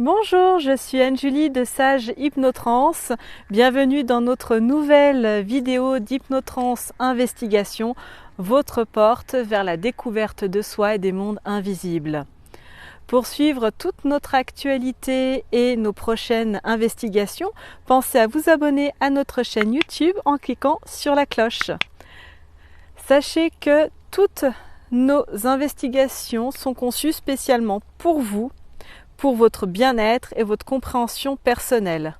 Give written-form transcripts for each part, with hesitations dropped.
Bonjour, je suis Anne-Julie de Sage Hypnotrance. Bienvenue dans notre nouvelle vidéo d'Hypnotrance Investigation, votre porte vers la découverte de soi et des mondes invisibles. Pour suivre toute notre actualité et nos prochaines investigations, pensez à vous abonner à notre chaîne YouTube en cliquant sur la cloche. Sachez que toutes nos investigations sont conçues spécialement pour votre bien-être et votre compréhension personnelle.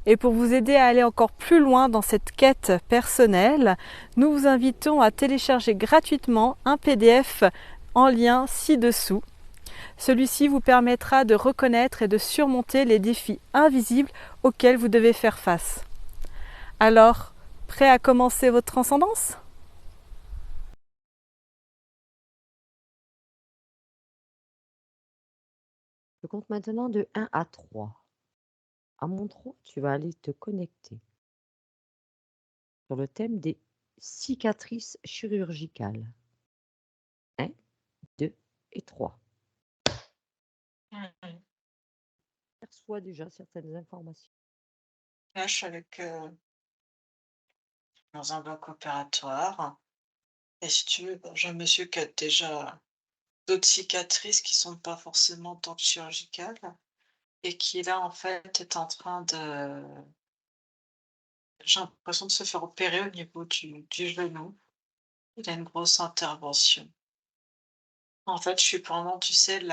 Et pour vous aider à aller encore plus loin dans cette quête personnelle, nous vous invitons à télécharger gratuitement un PDF en lien ci-dessous. Celui-ci vous permettra de reconnaître et de surmonter les défis invisibles auxquels vous devez faire face. Alors, prêt à commencer votre transcendance ? Je compte maintenant de 1 à 3. À mon 3, tu vas aller te connecter sur le thème des cicatrices chirurgicales. 1, 2 et 3. Mhm. Perçois déjà certaines informations. Là, je suis dans un bloc opératoire. Et si tu veux, j'ai un monsieur qui a déjà d'autres cicatrices qui sont pas forcément tant que chirurgicales et qui, là, en fait, est en train de. J'ai l'impression de se faire opérer au niveau du genou. Il a une grosse intervention. En fait, je suis pendant, tu sais, j'ai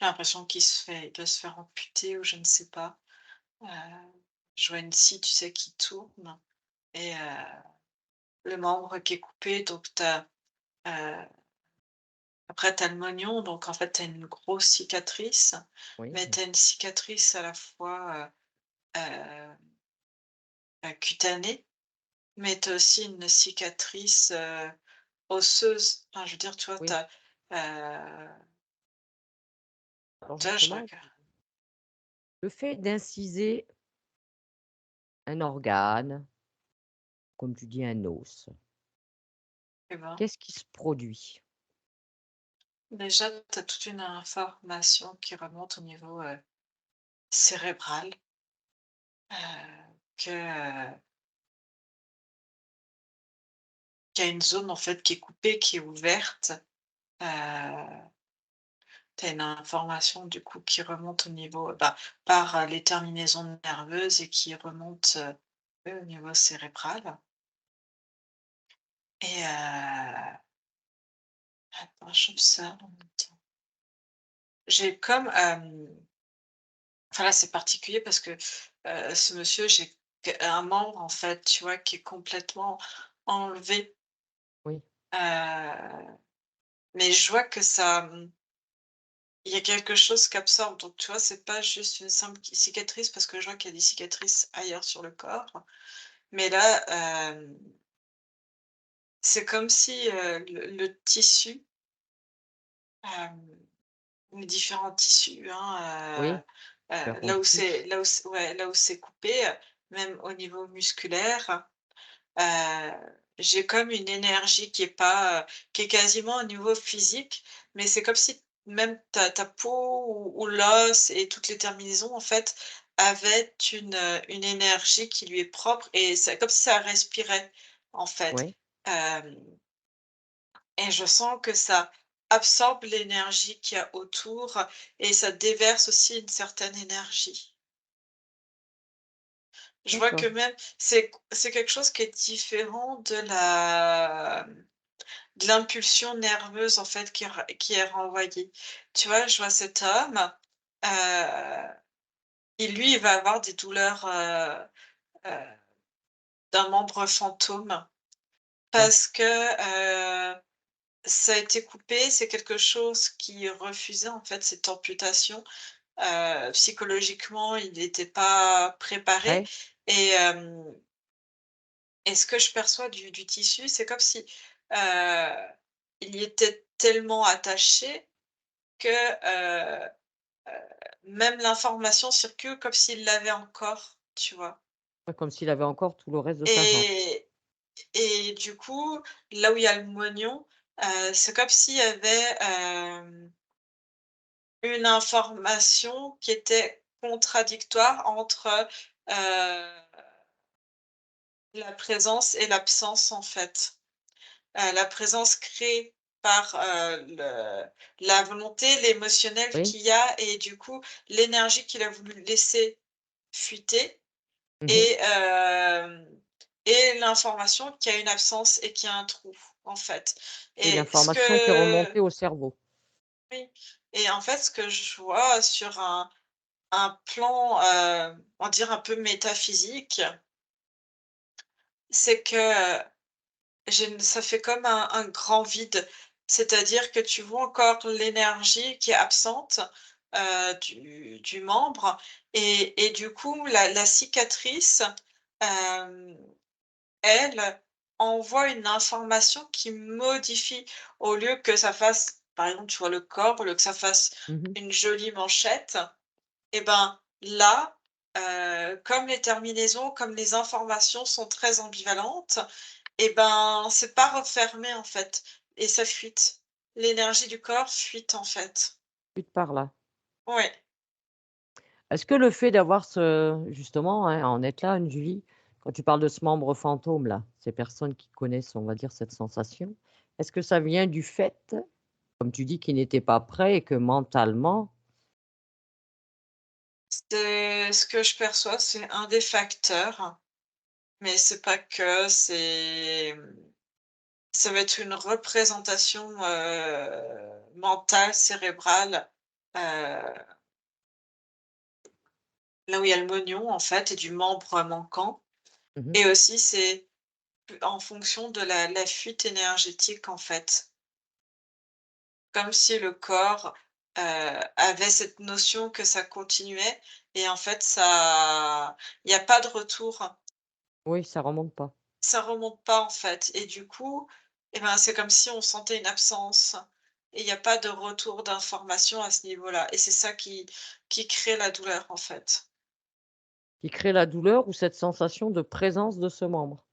l'impression il doit se faire amputer ou je ne sais pas. Euh, je vois une scie, tu sais, qui tourne et le membre qui est coupé, donc après tu as le mognon, donc en fait tu as une grosse cicatrice, Oui, mais tu as une cicatrice à la fois, cutanée, mais tu as aussi une cicatrice, osseuse. Enfin, je veux dire, tu vois, oui. heu, Alors tu vois, je justement, regarde le fait d'inciser un organe, comme tu dis un os, et ben, qu'est-ce qui se produit? déjà tu as toute une information qui remonte au niveau, cérébral, que, qu'il y a une zone en fait qui est coupée, qui est ouverte. Heu, Tu as une information du coup qui remonte au niveau, bah, par, les terminaisons nerveuses et qui remonte, au niveau cérébral et attends, j'observe en même temps. J'ai comme, enfin là, c'est particulier parce que, ce monsieur, j'ai un membre en fait, tu vois, qui est complètement enlevé, Oui, heu, mais je vois que ça, il y a quelque chose qui absorbe, donc tu vois, c'est pas juste une simple cicatrice parce que je vois qu'il y a des cicatrices ailleurs sur le corps. Mais là, c'est comme si, le tissu, hem, les différents tissus, hein, oui, différents là où types. là où c'est coupé, même au niveau musculaire, heu, j'ai comme une énergie qui est quasiment au niveau physique, mais c'est comme si même ta peau ou l'os et toutes les terminaisons, en fait, avaient une énergie qui lui est propre et c'est comme si ça respirait, en fait. Oui, Hem Et je sens que ça absorbe l'énergie qu'il y a autour et ça déverse aussi une certaine énergie. Je vois que d'accord. même c'est quelque chose qui est différent de l'impulsion nerveuse, en fait, qui est renvoyée. Tu vois, je vois cet homme, heu, il va avoir des douleurs, heu, d'un membre fantôme Oui, parce que, ça a été coupé. C'est quelque chose qui refusait, en fait, cette amputation. Psychologiquement, il n'était pas préparé prêt? et ce que je perçois du tissu, c'est comme si, il y était tellement attaché que, même l'information circule comme s'il l'avait encore, tu vois? Ouais, comme s'il avait encore tout le reste de sa jambe. Et du coup, là où il y a le moignon, c'est comme s'il y avait, une information qui était contradictoire entre, la présence et l'absence, en fait. La présence créée par, la volonté, l'émotionnel Oui. qu'il y a et du coup, l'énergie qu'il a voulu laisser fuiter Mmh. et l'information qu'il y a une absence et qu'il y a un trou, en fait. Oui, Et ce l'information qui est que remontée au cerveau. oui et en fait, ce que je vois sur un plan, on va dire un peu métaphysique, c'est que, j'ai une ça fait comme un grand vide. C'est-à-dire que tu vois encore l'énergie qui est absente, du membre et du coup la cicatrice, hem, elle envoie une information qui modifie. Au lieu que ça fasse, par exemple, tu vois le corps, au lieu que ça fasse Mmh. une jolie manchette et ben, là, comme les terminaisons, comme les informations sont très ambivalentes et ben, c'est pas refermé, en fait et ça fuite. L'énergie du corps fuite, en fait. Plus de par là. Ouais. Est-ce que le fait d'avoir ce justement, hein, en être là, une Julie, quand tu parles de ce membre fantôme là, ces personnes qui connaissent, on va dire, cette sensation, est-ce que ça vient du fait, comme tu dis, qu'ils n'étaient pas prêts et que mentalement C'est ce que je perçois, c'est un des facteurs, mais c'est pas que, ça va être une représentation, mentale, cérébrale, heu, là où il y a le mognon, en fait et du membre manquant mmh. et aussi c'est en fonction de la fuite énergétique, en fait. Comme si le corps, avait cette notion que ça continuait et en fait ça il y a pas de retour. Oui, ça remonte pas. Ça remonte pas, en fait et du coup, et ben, c'est comme si on sentait une absence et il y a pas de retour d'information à ce niveau-là et c'est ça qui crée la douleur, en fait. Qui crée la douleur ou cette sensation de présence de ce membre?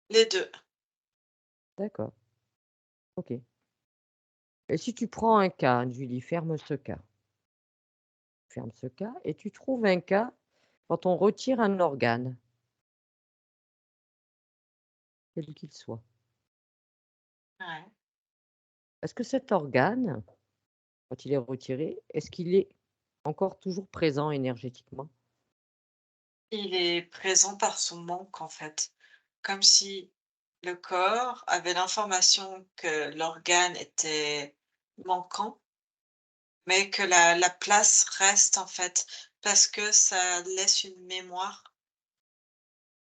Les 2. D'accord, OK. Et si tu prends un cas, Julie, ferme ce cas. Ferme ce cas et tu trouves un cas quand on retire un organe, quel qu'il soit. Ouais. Est-ce que cet organe, quand il est retiré, est-ce qu'il est encore toujours présent énergétiquement? Il est présent par son manque, en fait. Comme si le corps avait l'information que l'organe était manquant, mais que la place reste, en fait, parce que ça laisse une mémoire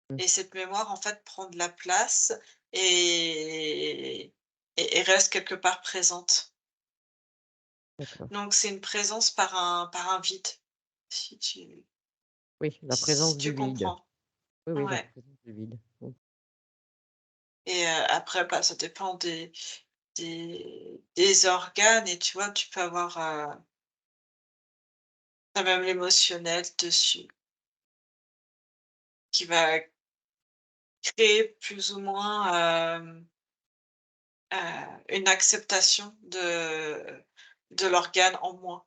Mmh, et cette mémoire, en fait, prend de la place et et reste quelque part présente. d'accord. Donc c'est une présence par un vide, si tu Oui, la si présence tu du vide. comprends. Oui, oui, la Ouais présence du vide. Mmh. et après, bah, ça dépend des organes et tu vois, tu peux avoir, tu même l'émotionnel dessus qui va créer plus ou moins, une acceptation de l'organe en moins.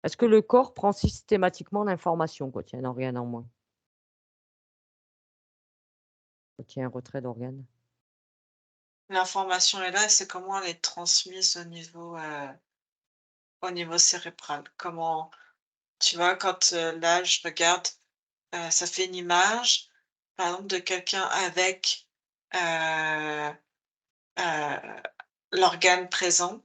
Est-ce que le corps prend systématiquement l'information quand il y a un organe en moins? Quand il y a un retrait d'organe? L'information est là et c'est comment elle est transmise au niveau cérébral. Comment tu vois, quand, là, je regarde, ça fait une image, par exemple, de quelqu'un avec, heu heu, l'organe présent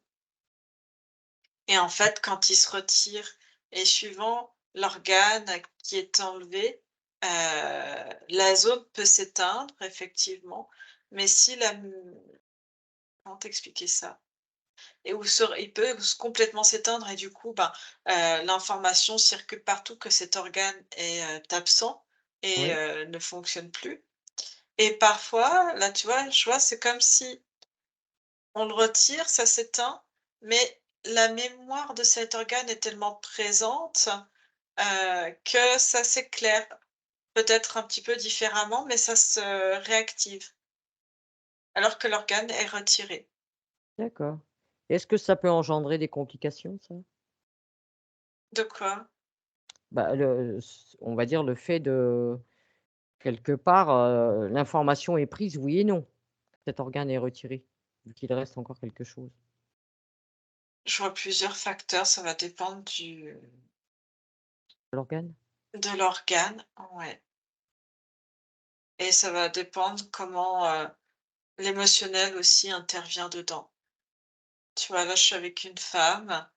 et en fait, quand il se retire et suivant l'organe qui est enlevé, la zone peut s'éteindre effectivement, mais si la comment t'expliquer ça? Et où seur il peut complètement s'éteindre et du coup, ben, l'information circule partout que cet organe est, absent et Oui, ne fonctionne plus et parfois, là, tu vois, je vois, c'est comme si on le retire, ça s'éteint, mais la mémoire de cet organe est tellement présente, que ça s'éclaire. Peut-être un petit peu différemment, mais ça se réactive alors que l'organe est retiré. d'accord. Est-ce que ça peut engendrer des complications, ça? De quoi? Bah, on va dire le fait de quelque part, l'information est prise, oui et non. Cet organe est retiré, vu qu'il reste encore quelque chose. Je vois plusieurs facteurs, ça va dépendre L'organe? de l'organe, ouais, et ça va dépendre comment, l'émotionnel aussi intervient dedans. Tu vois, là, je suis avec une femme,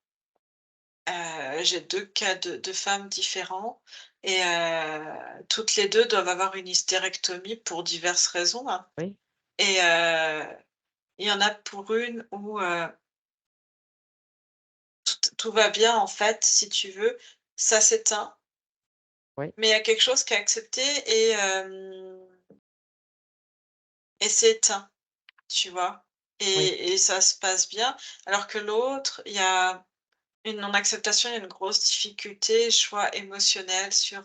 j'ai 2 cas de femmes différents et toutes les 2 doivent avoir une hystérectomie pour diverses raisons, hein, Oui, et il y en a pour une où, tout va bien en fait, si tu veux, ça s'éteint, oui, mais il y a quelque chose qui est accepté et c'est éteint, tu vois? oui. Et ça se passe bien, alors que l'autre, il y a une non-acceptation, il y a une grosse difficulté, choix émotionnel sur,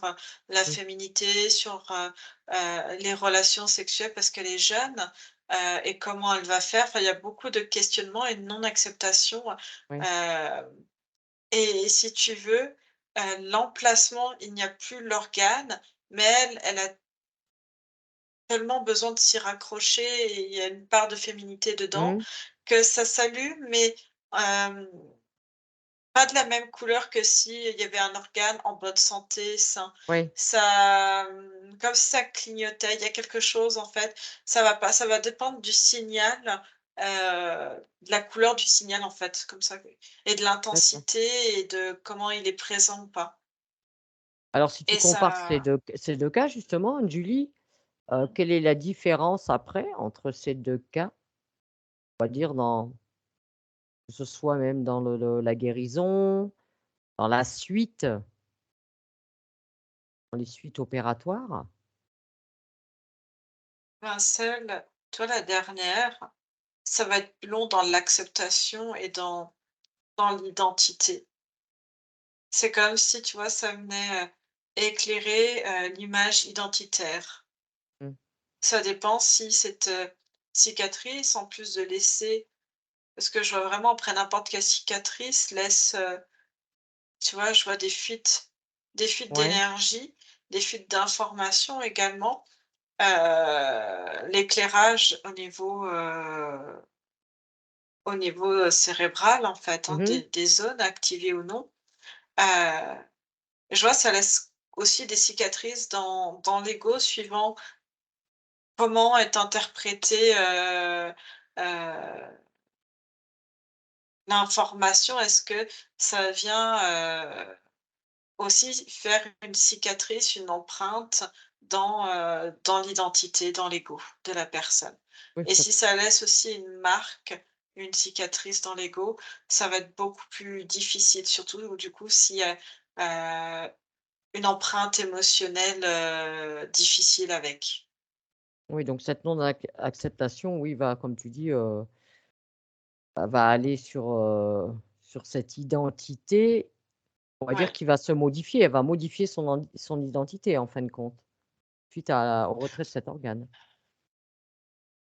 la Mmh. féminité, sur, les relations sexuelles parce qu'elle est jeune, et comment elle va faire. Enfin, il y a beaucoup de questionnements et de non-acceptation, Oui, et si tu veux, l'emplacement, il n'y a plus l'organe, mais elle a tellement besoin de s'y raccrocher et il y a une part de féminité dedans mmh, que ça s'allume, mais hem, pas de la même couleur que s'il y avait un organe en bonne santé, sain. oui, Ça, comme si ça clignotait, il y a quelque chose en fait, ça va pas, ça va dépendre du signal, de la couleur du signal en fait, comme ça, et de d'accord. l'intensité et de comment il est présent ou pas, Alors si tu et compares ça ces 2 cas justement, Julie, quelle est la différence après entre ces 2 cas? On va dire que ce soit même dans la guérison, dans la suite, dans les suites opératoires? ben, celle, toi la dernière, ça va être long dans l'acceptation et dans l'identité. C'est comme si, tu vois, ça venait, éclairer, l'image identitaire. Mmh, Ça dépend si cette, cicatrice, en plus de laisser, parce que je vois vraiment après n'importe quelle cicatrice laisse, tu vois, je vois des fuites ouais, d'énergie, des fuites d'informations également, l'éclairage au niveau, cérébral en fait, hein, mmh, des zones activées ou non. Heu, je vois ça laisse aussi des cicatrices dans l'ego suivant comment est interprétée, l'information. Est-ce que ça vient, aussi faire une cicatrice, une empreinte dans l'identité, dans l'ego de la personne. oui, Et ça si ça laisse aussi une marque, une cicatrice dans l'ego, ça va être beaucoup plus difficile, surtout du coup s'il y a, une empreinte émotionnelle, difficile avec. oui, donc cette non acceptation, oui, va comme tu dis, va aller sur cette identité, on va dire, Ouais. qui va se modifier. Elle va modifier son identité en fin de compte, suite au retrait de cet organe.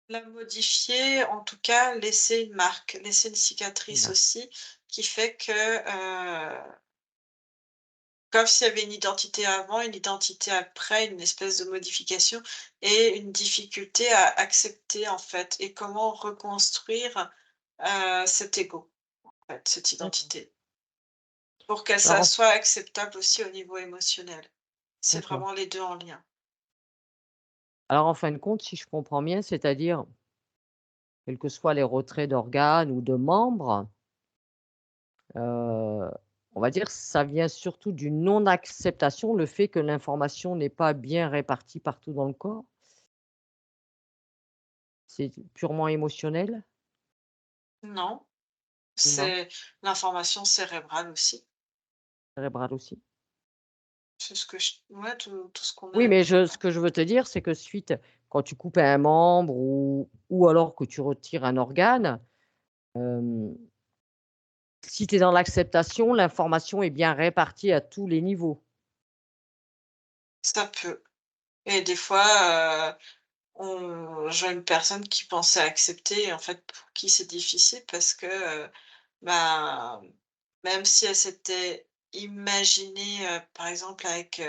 La modifier, en tout cas, laisser une marque, laisser une Une cicatrice marque. aussi, qui fait que, comme s'il y avait une identité avant, une identité après, une espèce de modification et une difficulté à accepter, en fait, et comment reconstruire, cet ego, en fait, cette D'accord. identité, pour qu'elle Alors soit acceptable aussi au niveau émotionnel. C'est d'accord. vraiment les 2 en lien. Alors en fin de compte, si je comprends bien, c'est-à-dire, quels que soient les retraits d'organes ou de membres, heu, on va dire, ça vient surtout d'une non-acceptation, le fait que l'information n'est pas bien répartie partout dans le corps? C'est purement émotionnel? Non, Non? c'est l'information cérébrale aussi. Cérébral aussi? C'est ce que je ouais, tout ce qu'on Oui, a mais dit ce là. que je veux te dire, c'est que suite quand tu coupes un membre ou alors que tu retires un organe, hem, si tu es dans l'acceptation, l'information est bien répartie à tous les niveaux. Ça peut, et des fois, je vois une personne qui pensait accepter et en fait pour qui c'est difficile parce que, bah, même si elle s'était imaginée, par exemple avec,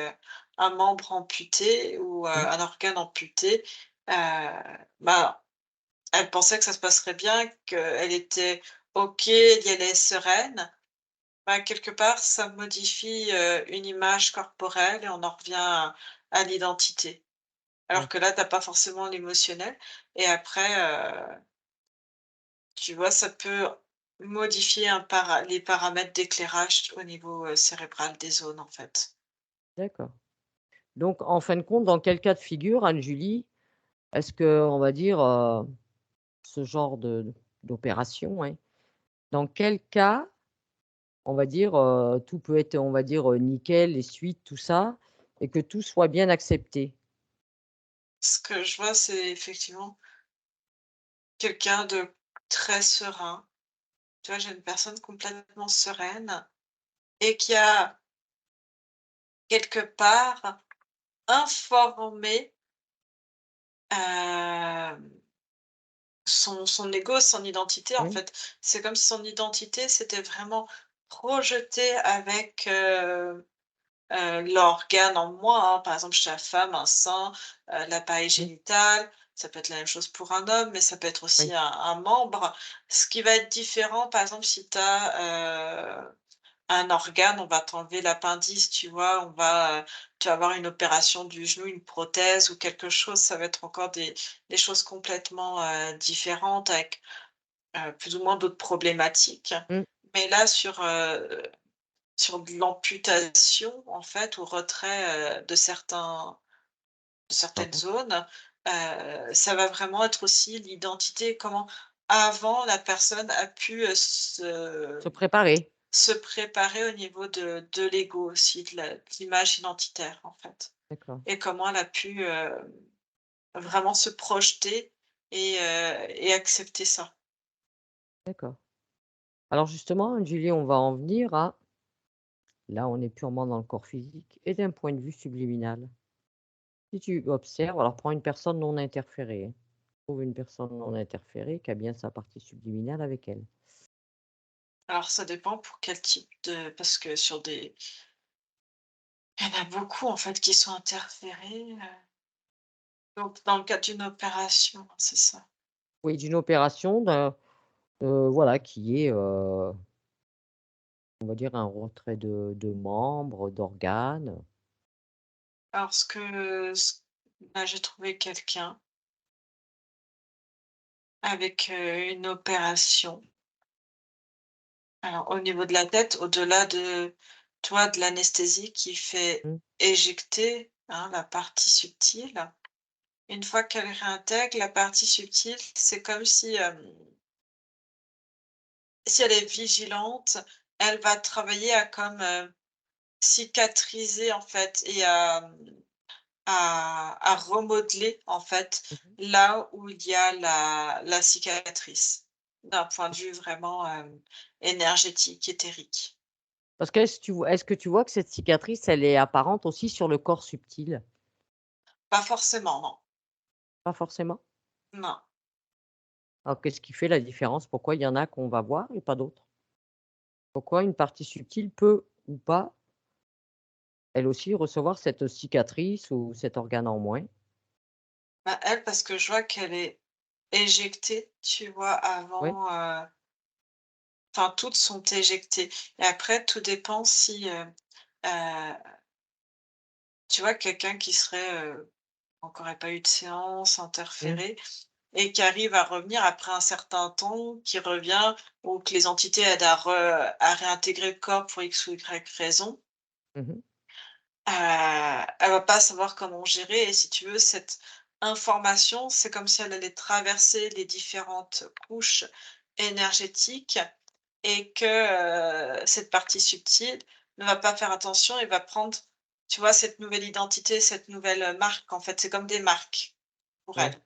un membre amputé ou, Mmh. un organe amputé, heu, bah, elle pensait que ça se passerait bien, qu'elle était OK, elle y allait sereine. Bah, quelque part, ça modifie, une image corporelle et on en revient à l'identité. Alors Ouais, que là, tu as pas forcément l'émotionnel et après, tu vois, ça peut modifier les paramètres d'éclairage au niveau, cérébral des zones, en fait. d'accord. Donc en fin de compte, dans quel cas de figure, Anne-Julie, est-ce qu'on va dire, ce genre d'opération, hein, dans quel cas, on va dire, tout peut être, on va dire, nickel, les suites, tout ça et que tout soit bien accepté? Ce que je vois, c'est effectivement quelqu'un de très serein. Tu vois, j'ai une personne complètement sereine et qui a quelque part informé, hem, son ego, son identité, en Oui, fait. C'est comme si son identité s'était vraiment projetée avec, l'organe en moi, hein. Par exemple, chez la femme, un sein, l'appareil mmh, génital, ça peut être la même chose pour un homme, mais ça peut être aussi oui, un membre. Ce qui va être différent, par exemple, si tu as, un organe, on va t'enlever l'appendice, tu vois? Tu vas avoir une opération du genou, une prothèse ou quelque chose, ça va être encore des choses complètement, différentes avec, plus ou moins d'autres problématiques. mmh, Mais là, sur de l'amputation, en fait, ou retrait, de certaines d'accord. zones, ça va vraiment être aussi l'identité, comment avant la personne a pu, Se préparer, se préparer au niveau de l'ego aussi, de l'image identitaire, en fait. d'accord, Et comment elle a pu, vraiment se projeter et accepter ça. d'accord. Alors justement, Anne-Julie, on va en venir à là, on est purement dans le corps physique et d'un point de vue subliminal. Si tu observes, alors prends une personne non interférée, hein. Trouve une personne non interférée qui a bien sa partie subliminale avec elle. Alors ça dépend pour quel type de parce que il y en a beaucoup, en fait, qui sont interférés, donc dans le cadre d'une opération, c'est ça? Oui, d'une opération, voilà, qui est, on va dire un retrait de membres, d'organes. Alors là, j'ai trouvé quelqu'un avec, une opération. Alors au niveau de la tête, au-delà de, toi de l'anesthésie qui fait Mmh, éjecter, hein, la partie subtile, une fois qu'elle réintègre la partie subtile, c'est comme si, si elle est vigilante, elle va travailler à comme, cicatriser en fait et à remodeler en fait mmh. là où il y a la cicatrice, d'un point de vue vraiment, énergétique, éthérique. Parce que est-ce que tu vois que cette cicatrice, elle est apparente aussi sur le corps subtil? Pas forcément, non. Pas forcément? Non. Alors qu'est-ce qui fait la différence? Pourquoi il y en a qu'on va voir et pas d'autres? Pourquoi une partie subtile peut ou pas, elle aussi, recevoir cette cicatrice ou cet organe en moins? Bah, elle, parce que je vois qu'elle est éjectée, tu vois, Oui? avant, enfin toutes sont éjectées et après tout dépend si, heu, tu vois quelqu'un qui serait, qui aurait pas eu de séance, Mmh, interféré et qui arrive à revenir après un certain temps, qui revient ou que les entités aident à réintégrer le corps pour X ou Y raison, mmh. elle va pas savoir comment gérer et si tu veux cette information, c'est comme si elle allait traverser les différentes couches énergétiques et que, cette partie subtile ne va pas faire attention et va prendre, tu vois, cette nouvelle identité, cette nouvelle, marque en fait, c'est comme des marques pour Ouais, elle.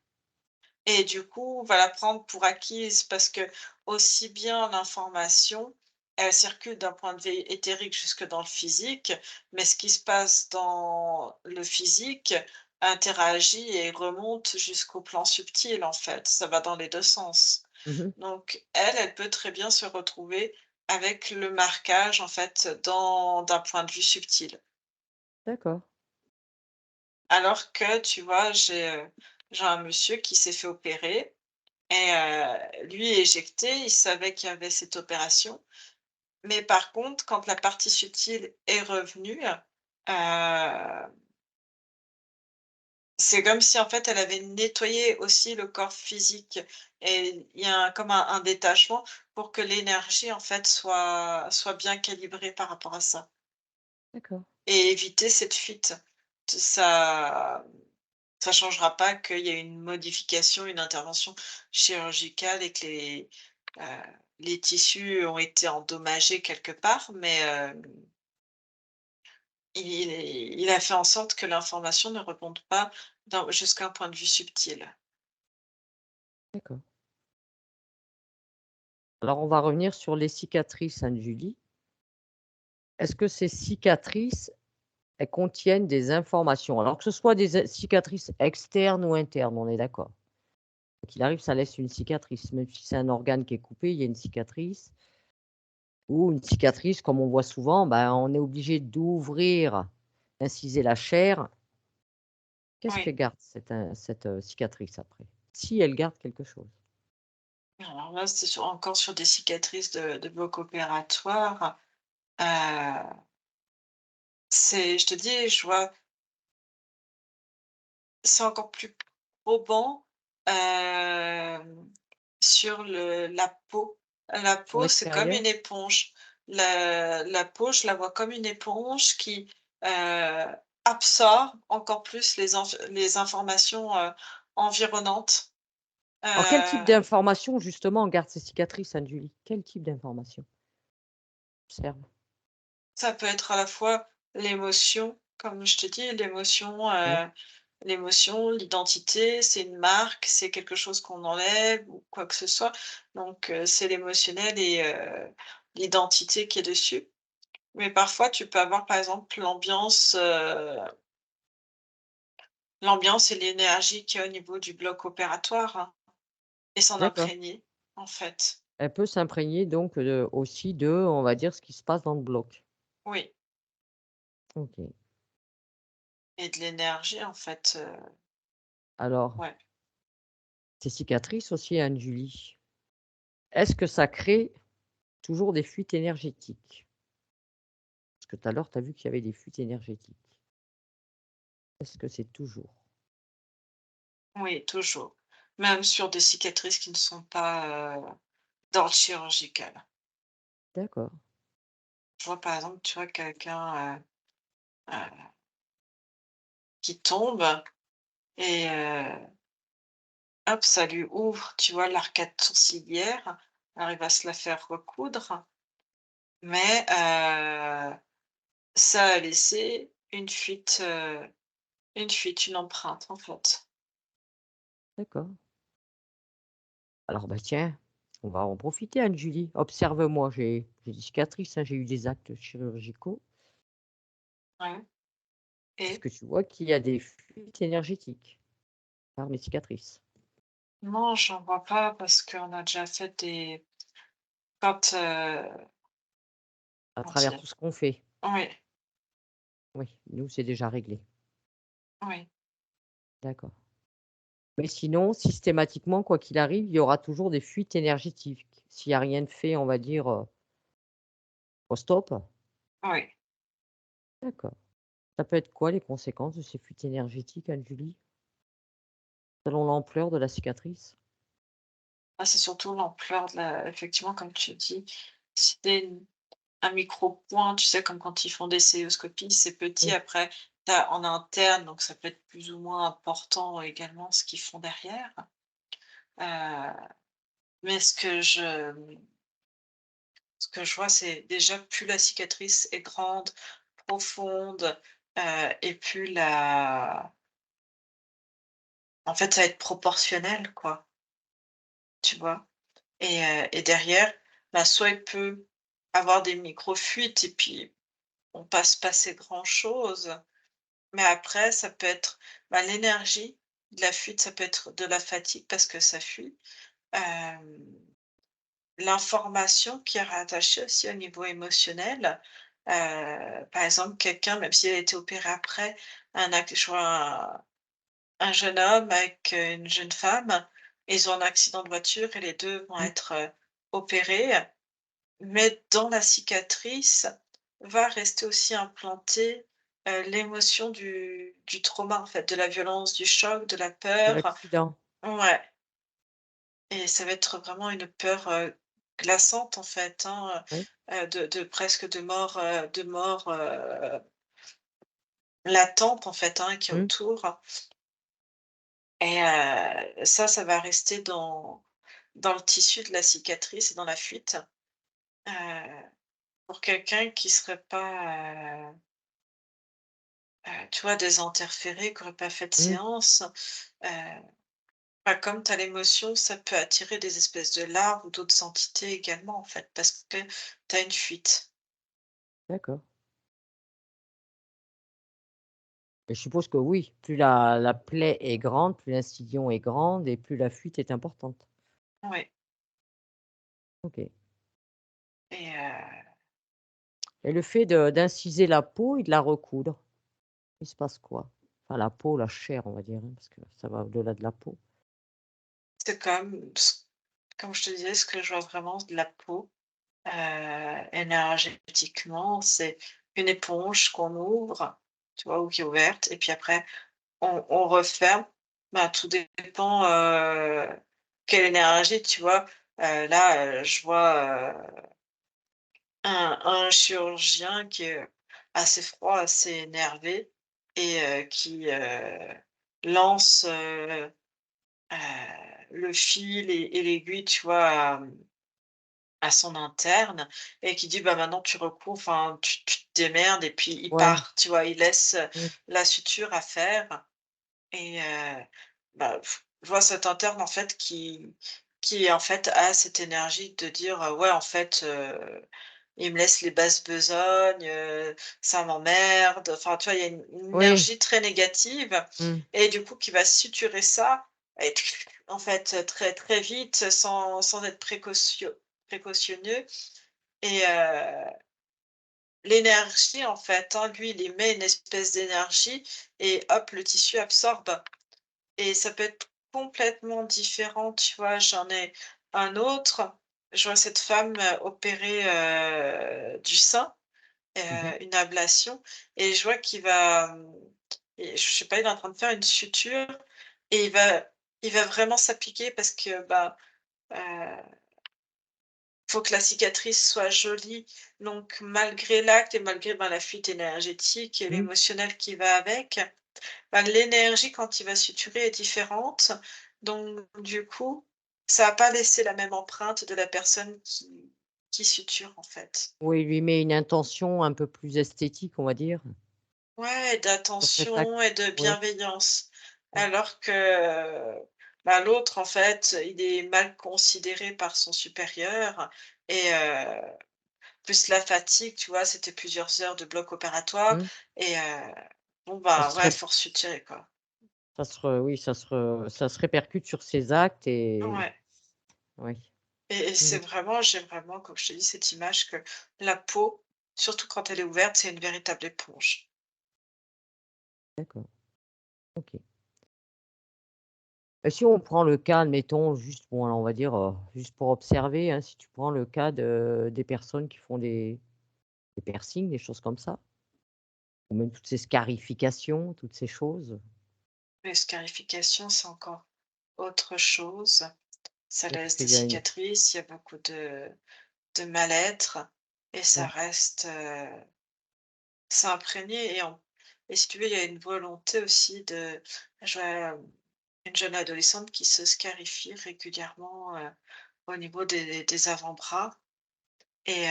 Et du coup, on va la prendre pour acquise parce que aussi bien l'information, elle circule d'un point de vue éthérique jusque dans le physique, mais ce qui se passe dans le physique, interagit et remonte jusqu'au plan subtil, en fait. Ça va dans les 2 sens. Mmh. Donc elle peut très bien se retrouver avec le marquage, en fait, d'un point de vue subtil. D'accord. Alors que, tu vois, j'ai un monsieur qui s'est fait opérer et lui éjecté, il savait qu'il y avait cette opération. Mais par contre, quand la partie subtile est revenue, c'est comme si, en fait, elle avait nettoyé aussi le corps physique et il y a comme un détachement pour que l'énergie, en fait, soit bien calibrée par rapport à ça D'accord. et éviter cette fuite. Ça changera pas qu'il y ait une modification, une intervention chirurgicale et que les tissus ont été endommagés quelque part, mais il a fait en sorte que l'information ne remonte pas jusqu'à un point de vue subtil. D'accord. Alors on va revenir sur les cicatrices, Anne-Julie. Est-ce que ces cicatrices, elles contiennent des informations? Alors que ce soit des cicatrices externes ou internes, on est d'accord? Quoi qu'il arrive, ça laisse une cicatrice, même si c'est un organe qui est coupé, il y a une cicatrice. Ou une cicatrice, comme on voit souvent, ben, on est obligé d'ouvrir, d'inciser la chair. Qu'est-ce que Oui. garde cette cicatrice après? Si elle garde quelque chose? Alors là, c'est encore sur des cicatrices de bloc opératoire. Heu, je te dis, je vois, c'est encore plus probant, hem, sur la peau. La Sur peau, c'est comme l'extérieur? une éponge. La peau, je la vois comme une éponge qui, absorbe encore plus les informations, environnantes. Alors quel type Heu, d'information justement garde ces cicatrices, Anne-Julie? Quel type d'information? Observe. Ça peut être à la fois l'émotion, comme je te dis, Oui, l'émotion, l'identité, c'est une marque, c'est quelque chose qu'on enlève ou quoi que ce soit. Donc c'est l'émotionnel et l'identité qui est dessus. Mais parfois, tu peux avoir, par exemple, l'ambiance et l'énergie qu'il y a au niveau du bloc opératoire, hein, et s'en d'accord. imprégner, en fait. Elle peut s'imprégner donc, aussi de, on va dire, ce qui se passe dans le bloc. Oui, OK. et de l'énergie, en fait, Alors, ouais. ces cicatrices aussi, Anne-Julie, est-ce que ça crée toujours des fuites énergétiques? Parce que tout à l'heure, tu as vu qu'il y avait des fuites énergétiques. Est-ce que c'est toujours? Oui, toujours. Même sur des cicatrices qui ne sont pas, d'ordre chirurgical. D'accord, Je vois par exemple, tu vois quelqu'un, qui tombe et hop, ça lui ouvre, tu vois, l'arcade sourcilière. Alors il va se la faire recoudre, mais ça a laissé une empreinte en fait. d'accord. Alors, bah, tiens, on va en profiter, Anne-Julie. Observe-moi, j'ai des cicatrices, hein, j'ai eu des actes chirurgicaux. Ouais, Est-ce et que tu vois qu'il y a des fuites énergétiques par mes cicatrices? non, j'en vois pas parce qu'on a déjà fait quand, À comment travers dire? tout ce qu'on fait? Oui, Oui, nous, c'est déjà réglé. oui. D'accord. Mais sinon, systématiquement, quoi qu'il arrive, il y aura toujours des fuites énergétiques. S'il y a rien de fait, on va dire, au stop? Oui. D'accord. Ça peut être quoi les conséquences de ces fuites énergétiques, Anne-Julie? Selon l'ampleur de la cicatrice? Ah, c'est surtout l'ampleur de la effectivement, comme tu dis, si c'est un micro-point, tu sais, comme quand ils font des célioscopies, c'est petit. Mmh. Après, tu as en interne, donc ça peut être plus ou moins important également ce qu'ils font derrière. Heu, mais ce que je vois, c'est déjà plus la cicatrice est grande, profonde, et plus en fait, ça va être proportionnel, quoi, tu vois? Et derrière, bah, soit il peut avoir des micro-fuites et puis on passe passer grand chose, Mais après, ça peut être, l'énergie de la fuite, ça peut être de la fatigue parce que ça fuit. Hem, L'information qui est rattachée aussi au niveau émotionnel, par exemple, quelqu'un, même s'il a été opéré après, un acc je vois un jeune homme avec, une jeune femme, ils ont un accident de voiture et les 2 vont Mmh. être, opérés, mais dans la cicatrice va rester aussi implantée, l'émotion du trauma, en fait, de la violence, du choc, de la De peur. l'accident. Ouais, et ça va être vraiment une peur, glaçante, en fait, hein, Oui. de presque de mort, latente, en fait, hein, qui est Mmh. autour. Et ça va rester dans le tissu de la cicatrice et dans la fuite. Heu, pour quelqu'un qui serait pas, tu vois, désinterféré, qui aurait pas fait de Mmh. séance, heu, comme tu as l'émotion, ça peut attirer des espèces de larves ou d'autres entités également, en fait, parce que tu as une fuite. D'accord. Et je suppose que oui, plus la plaie est grande, plus l'incision est grande et plus la fuite est importante. Oui, OK. et Et le fait d'inciser la peau et de la recoudre, il se passe quoi? Enfin la peau, la chair, on va dire, hein, parce que ça va au-delà de la peau. c'est comme je te disais, ce que je vois vraiment de la peau, énergétiquement, c'est une éponge qu'on ouvre, tu vois, ou qui est ouverte et puis après on referme. Tout dépend, quelle énergie, tu vois? Là, je vois, un chirurgien qui est assez froid, assez énervé et qui, lance, heu, le fil et l'aiguille, tu vois, à son interne et qui dit: «Bah, maintenant tu recours, enfin tu te démerdes» et puis il Ouais. part, tu vois? Il laisse, Mmh. la suture à faire et je vois cet interne en fait qui en fait a cette énergie de dire, «Ouais en fait, il me laisse les basses besognes, ça m'emmerde». Enfin tu vois? Il y a une Oui. énergie très négative Mmh. et du coup qui va suturer ça et en fait, très, très vite sans être précautionneux et l'énergie en fait, hein, lui il émet une espèce d'énergie et hop le tissu absorbe. Et ça peut être complètement différent, tu vois? J'en ai un autre, je vois cette femme, opérée, du sein, Mmh mh. une ablation et je vois qu'il va, et je sais pas, il est en train de faire une suture et il va vraiment s'appliquer parce que, heu, faut que la cicatrice soit jolie. Donc malgré l'acte et malgré, la fuite énergétique et Mmh. l'émotionnel qui va avec, l'énergie quand il va suturer est différente, donc du coup, ça va pas laisser la même empreinte de la personne qui suture, en fait. Oui, il lui met une intention un peu plus esthétique, on va dire, Ouais, sur cet acte. d'attention et de Oui. bienveillance. Mmh. Alors que, l'autre, en fait, il est mal considéré par son supérieur et plus la fatigue, tu vois? C'était plusieurs heures de bloc opératoire Mmh. et bon, Ça se ouais, ré faut resuturer, quoi. ça se re oui, ça se répercute sur ses actes et Ouais. oui. Et Mmh. j'ai vraiment, comme je te dis, cette image que la peau, surtout quand elle est ouverte, c'est une véritable éponge. D'accord. OK. Et si on prend le cas, admettons, juste bon, alors on va dire, juste pour observer, hein, si tu prends le cas des personnes qui font des piercings, des choses comme ça, ou même toutes ces scarifications, toutes ces choses. Les scarifications, c'est encore autre chose. Ça Oui, parce laisse des qu'il y a une cicatrices, il y a beaucoup de mal-être et ça mmh, reste, c'est imprégné et si tu veux, il y a une volonté aussi je vois, une jeune adolescente qui se scarifie régulièrement, au niveau des avant-bras et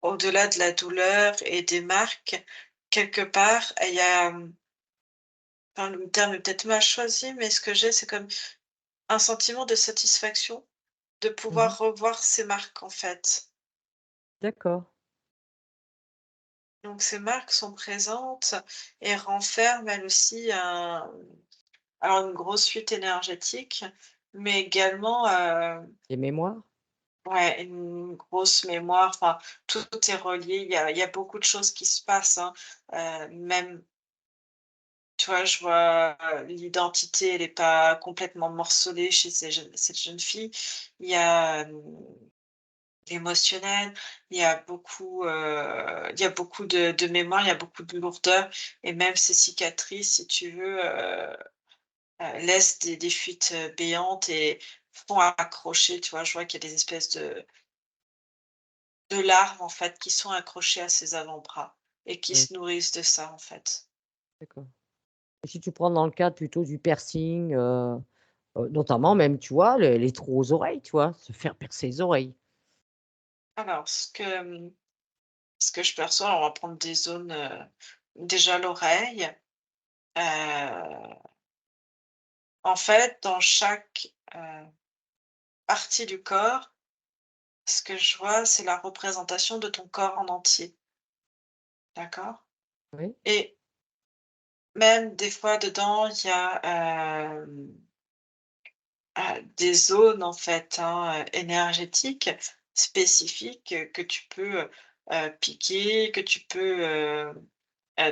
au-delà de la douleur et des marques, quelque part, il y a, enfin, le terme est peut-être mal choisi, mais ce que j'ai, c'est comme un sentiment de satisfaction de mmh. pouvoir revoir ces marques, en fait. D'accord. Donc ces marques sont présentes et renferment elles aussi alors une grosse fuite énergétique, mais également, Les mémoires? ouais, une grosse mémoire, enfin, tout est relié. Il y a beaucoup de choses qui se passent, hein. Même, tu vois, je vois, l'identité, elle est pas complètement morcelée chez cette jeune fille. Il y a, l'émotionnel, il y a beaucoup de mémoire, il y a beaucoup de lourdeur et même ces cicatrices, si tu veux, laissent des fuites, béantes et font accrocher, tu vois? Je vois qu'il y a des espèces de larves, en fait, qui sont accrochées à ses avant-bras et qui Oui, se nourrissent de ça, en fait. d'accord. Et si tu prends dans le cadre plutôt du piercing, notamment même, tu vois, les trous aux oreilles, tu vois? Se faire percer les oreilles. Alors ce que je perçois, on va prendre des zones, déjà l'oreille, heu, en fait, dans chaque, partie du corps, ce que je vois, c'est la représentation de ton corps en entier, d'accord? Oui? Et même des fois dedans, il y a, des zones en fait, hein, énergétiques spécifiques, que tu peux, piquer, que tu peux,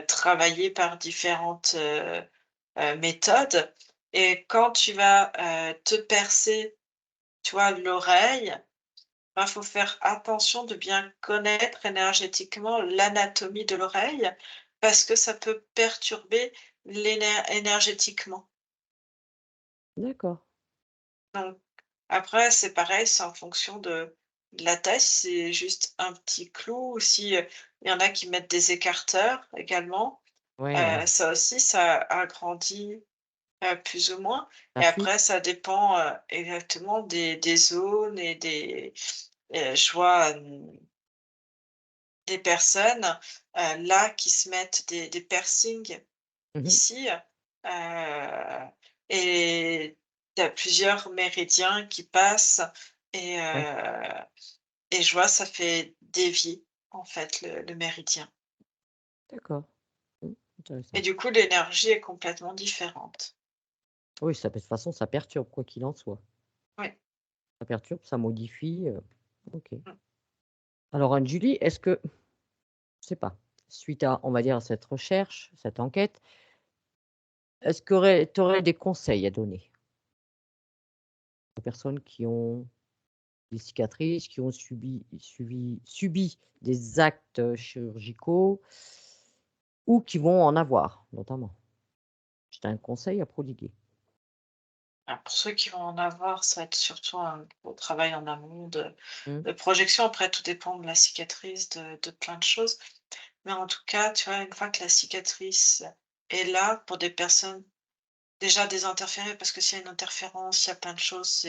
travailler par différentes, méthodes et quand tu vas, te percer, tu vois, l'oreille, ben, faut faire attention de bien connaître énergétiquement l'anatomie de l'oreille parce que ça peut perturber énergétiquement. D'accord. Donc après, c'est pareil, c'est en fonction de la taille, si c'est juste un petit clou ou si, il y en a qui mettent des écarteurs également. Ouais, ouais. Ça aussi, ça agrandit, plus ou moins La et fuite? après ça dépend, exactement des zones et des je vois, des personnes, là qui se mettent des piercings Mmh mh. ici, et tu as plusieurs méridiens qui passent et Ouais, heu et je vois ça fait dévier, en fait, le méridien d'accord. Mmh, et intéressant. du coup, l'énergie est complètement différente. Oui, ça de toute façon, ça perturbe quoi qu'il en soit. Oui. Ça perturbe, ça modifie, OK. Mmh. Alors Anne-Julie, est-ce que je sais pas, suite à, on va dire, à cette recherche, cette enquête, est-ce que tu aurais des conseils à donner aux personnes qui ont des cicatrices, qui ont subi des actes, chirurgicaux ou qui vont en avoir notamment? Si tu as un conseil à prodiguer? Alors pour ceux qui vont en avoir, ça va être surtout un gros travail en amont Mmh, de projection. Après, tout dépend de la cicatrice, de plein de choses. Mais en tout cas, tu vois, une fois que la cicatrice est là, pour des personnes déjà désinterférées, parce que s'il y a une interférence, il y a plein de choses,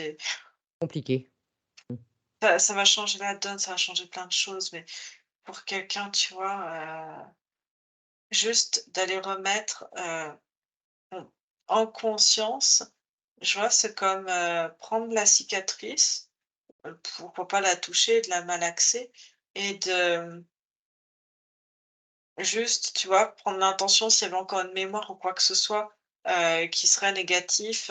compliqué. Mmh, ça va changer la donne, ça va changer plein de choses. Mais pour quelqu'un, tu vois, juste d'aller remettre en conscience, je vois, c'est comme prendre la cicatrice, pourquoi pas la toucher, de la malaxer et de juste, tu vois, prendre l'intention s'il y avait encore une mémoire ou quoi que ce soit, qui serait négatif,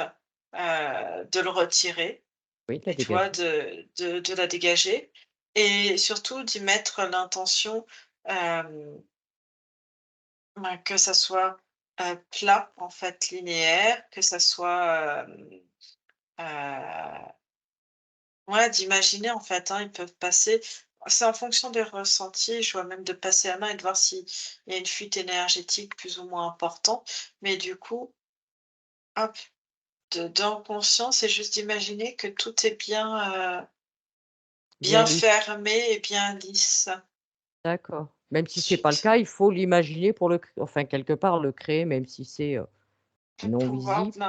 de le retirer oui, de la et tu vois, dégager. de la dégager et surtout d'y mettre l'intention, hem, bah, que ça soit, plat, en fait, linéaire, que ça soit, heu, ouais, d'imaginer, en fait, hein, ils peuvent passer c'est en fonction des ressentis, je vois même de passer la main et de voir s'il y a une fuite énergétique plus ou moins importante. Mais du coup, hop, de dans conscience et juste d'imaginer que tout est Bien bien lisse. fermé et bien lisse. D'accord. Même si c'est pas le Ensuite, cas, il faut l'imaginer pour enfin quelque part le créer, même si c'est, le non pouvoir visible.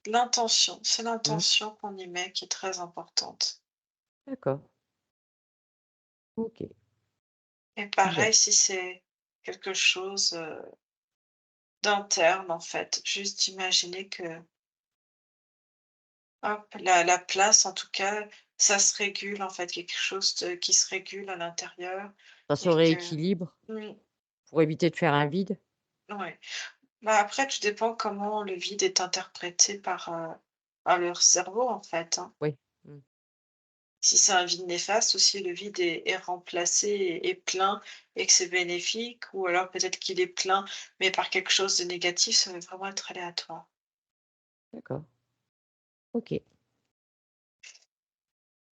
de l'intention, c'est Mmh, l'intention qu'on y met qui est très importante. d'accord. OK. Et Bien. pareil si c'est quelque chose, d'interne, en fait, juste imaginer que hop, la place en tout cas, ça se régule en fait, quelque chose de qui se régule à l'intérieur Ça se et que rééquilibre mmh, Pour éviter de faire un vide? Ouais. Bah, après, tout dépend comment le vide est interprété par leur cerveau, en fait, hein. Oui. Mmh. Si c'est un vide néfaste aussi, le vide est remplacé et plein et que c'est bénéfique, ou alors peut-être qu'il est plein, mais par quelque chose de négatif, ça va vraiment être aléatoire. D'accord. OK.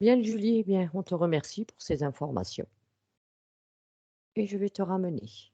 Bien Julie, eh bien, on te remercie pour ces informations et je vais te ramener.